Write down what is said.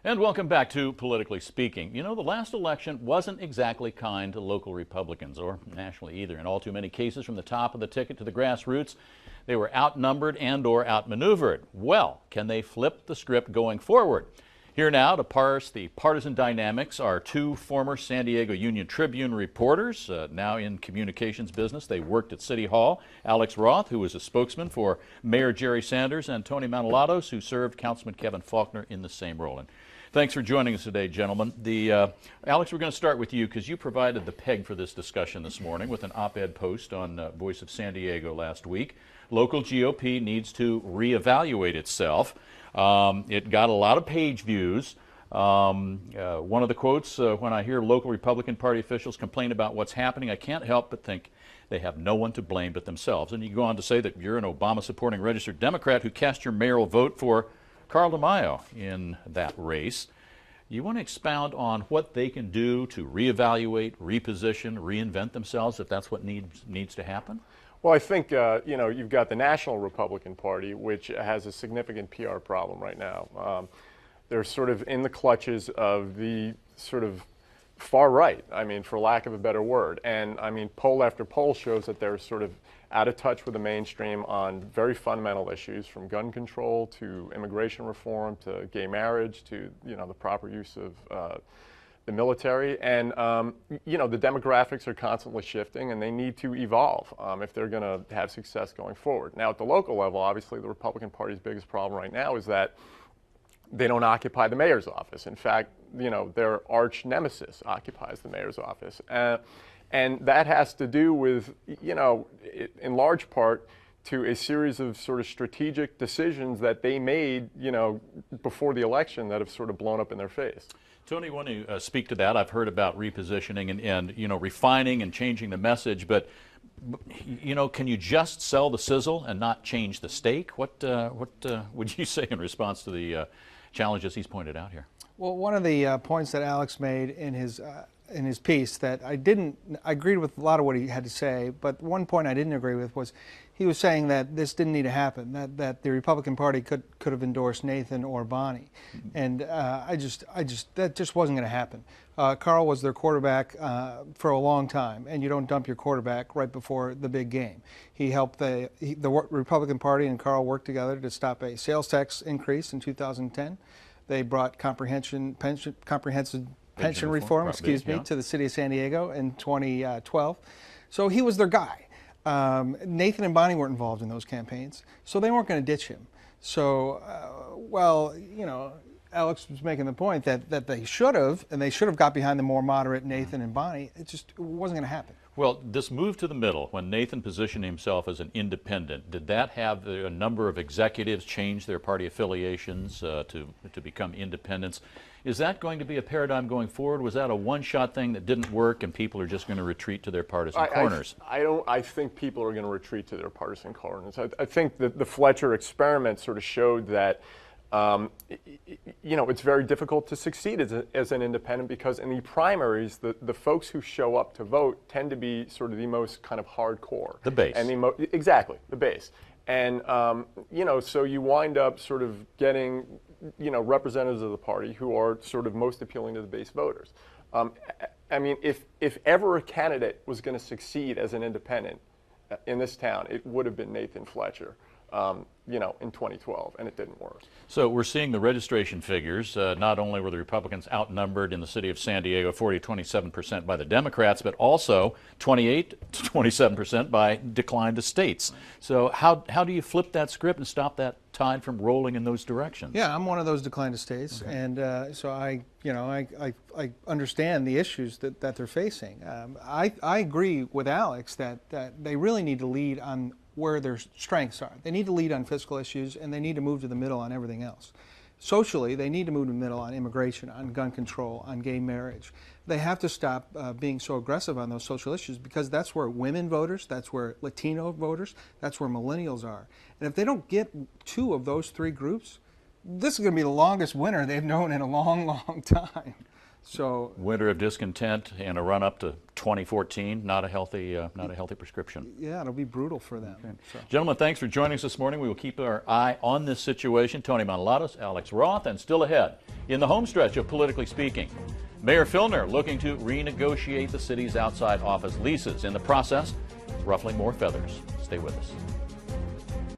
And welcome back to Politically Speaking. You know, the last election wasn't exactly kind to local Republicans, or nationally either. In all too many cases, from the top of the ticket to the grassroots, they were outnumbered and/or outmaneuvered. Well, can they flip the script going forward? Here now to parse the partisan dynamics are two former San Diego Union Tribune reporters, now in communications business. They worked at City Hall. Alex Roth, who was a spokesman for Mayor Jerry Sanders, and Tony Manolatos, who served Councilman Kevin Faulconer in the same role. And thanks for joining us today, gentlemen. Alex, we're going to start with you because you provided the peg for this discussion this morning with an op-ed post on Voice of San Diego last week. Local GOP needs to reevaluate itself. It got a lot of page views. One of the quotes, when I hear local Republican Party officials complain about what's happening, I can't help but think they have no one to blame but themselves. And you go on to say that you're an Obama-supporting registered Democrat who cast your mayoral vote for Carl DeMaio in that race. You want to expound on what they can do to reevaluate, reposition, reinvent themselves if that's what needs to happen? Well, I think, you've got the National Republican Party, which has a significant PR problem right now. They're sort of in the clutches of the sort of far right, for lack of a better word. And, poll after poll shows that they're sort of out of touch with the mainstream on very fundamental issues, from gun control to immigration reform to gay marriage to, the proper use of the military. And, the demographics are constantly shifting and they need to evolve if they're going to have success going forward. Now, at the local level, obviously, the Republican Party's biggest problem right now is that they don't occupy the mayor's office. In fact, their arch nemesis occupies the mayor's office. And that has to do with, in large part, to a series of sort of strategic decisions that they made, before the election that have sort of blown up in their face. Tony, you want to speak to that? I've heard about repositioning and refining and changing the message, but can you just sell the sizzle and not change the steak? What would you say in response to the challenges he's pointed out here? Well, one of the points that Alex made in his piece that I agreed with a lot of what he had to say, but one point I didn't agree with was he was saying that this didn't need to happen, that the Republican Party could have endorsed Nathan or Bonnie. And that just wasn't going to happen. Carl was their quarterback for a long time, and you don't dump your quarterback right before the big game. He helped the Republican Party and Carl worked together to stop a sales tax increase in 2010. They brought comprehensive pension reform, to the city of San Diego in 2012. So he was their guy. Nathan and Bonnie weren't involved in those campaigns, so they weren't going to ditch him. So, Alex was making the point that they should have, and they should have got behind the more moderate Nathan and Bonnie. It wasn't going to happen. Well, this move to the middle, when Nathan positioned himself as an independent, did that have a number of executives change their party affiliations to become independents? Is that going to be a paradigm going forward? Was that a one-shot thing that didn't work and people are just going to retreat to their partisan corners? I think people are going to retreat to their partisan corners. I think that the Fletcher experiment sort of showed that it's very difficult to succeed as an independent, because in the primaries, the folks who show up to vote tend to be sort of the most kind of hardcore. The base. And exactly, the base. And, so you wind up sort of getting, representatives of the party who are sort of most appealing to the base voters. If ever a candidate was going to succeed as an independent in this town, it would have been Nathan Fletcher. In 2012, and it didn't work. So we're seeing the registration figures. Not only were the Republicans outnumbered in the city of San Diego, 40 to 27% by the Democrats, but also 28 to 27% by decline to states. So how do you flip that script and stop that tide from rolling in those directions? Yeah, I'm one of those decline to states, okay. And so I understand the issues that they're facing. I agree with Alex that they really need to lead on where their strengths are. They need to lead on fiscal issues, and they need to move to the middle on everything else. Socially, they need to move to the middle on immigration, on gun control, on gay marriage. They have to stop being so aggressive on those social issues, because that's where women voters, that's where Latino voters, that's where millennials are. And if they don't get two of those three groups, this is going to be the longest winter they've known in a long, long time. So winter of discontent and a run up to 2014, not a healthy prescription. Yeah, it'll be brutal for them. Okay. So. Gentlemen, thanks for joining us this morning. We will keep our eye on this situation. Tony Manolatos, Alex Roth, and still ahead, In the home stretch of Politically Speaking, Mayor Filner looking to renegotiate the city's outside office leases. In the process, ruffling more feathers. Stay with us.